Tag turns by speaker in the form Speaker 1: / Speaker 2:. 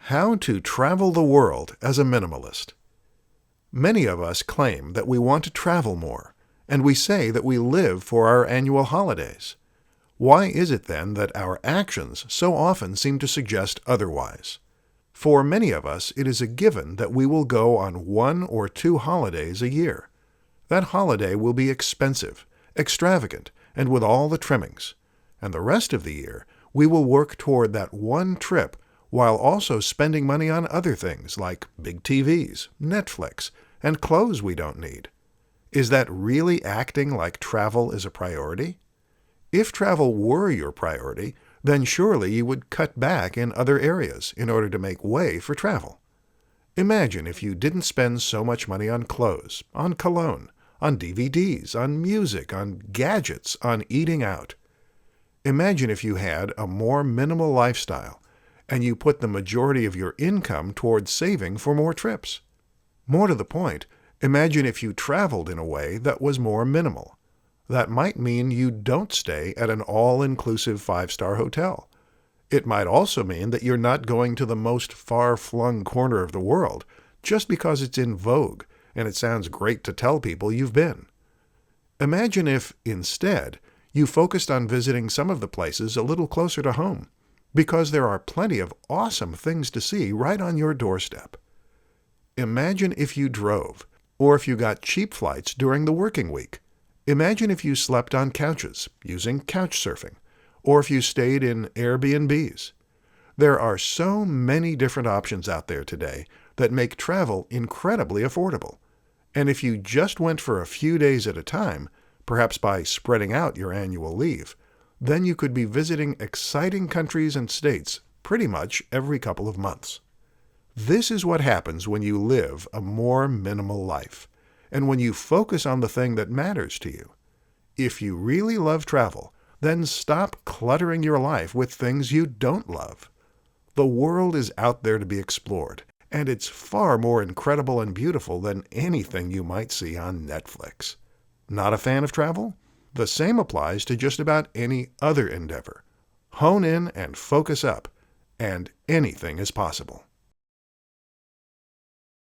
Speaker 1: How to travel the world as a minimalist. Many of us claim that we want to travel more, and we say that we live for our annual holidays. Why is it then that our actions so often seem to suggest otherwise? For many of us, it is a given that we will go on 1 or 2 holidays a year. That holiday will be expensive, extravagant, and with all the trimmings. And the rest of the year, we will work toward that one trip while also spending money on other things like big TVs, Netflix, and clothes we don't need. Is that really acting like travel is a priority? If travel were your priority, then surely you would cut back in other areas in order to make way for travel. Imagine if you didn't spend so much money on clothes, on cologne, on DVDs, on music, on gadgets, on eating out. Imagine if you had a more minimal lifestyle and you put the majority of your income towards saving for more trips. More to the point, imagine if you traveled in a way that was more minimal. That might mean you don't stay at an all-inclusive 5-star hotel. It might also mean that you're not going to the most far-flung corner of the world just because it's in vogue and it sounds great to tell people you've been. Imagine if, instead, you focused on visiting some of the places a little closer to home, because there are plenty of awesome things to see right on your doorstep. Imagine if you drove, or if you got cheap flights during the working week. Imagine if you slept on couches, using couch surfing, or if you stayed in Airbnbs. There are so many different options out there today that make travel incredibly affordable. And if you just went for a few days at a time, perhaps by spreading out your annual leave, then you could be visiting exciting countries and states pretty much every couple of months. This is what happens when you live a more minimal life, and when you focus on the thing that matters to you. If you really love travel, then stop cluttering your life with things you don't love. The world is out there to be explored, and it's far more incredible and beautiful than anything you might see on Netflix. Not a fan of travel? The same applies to just about any other endeavor. Hone in and focus up, and anything is possible.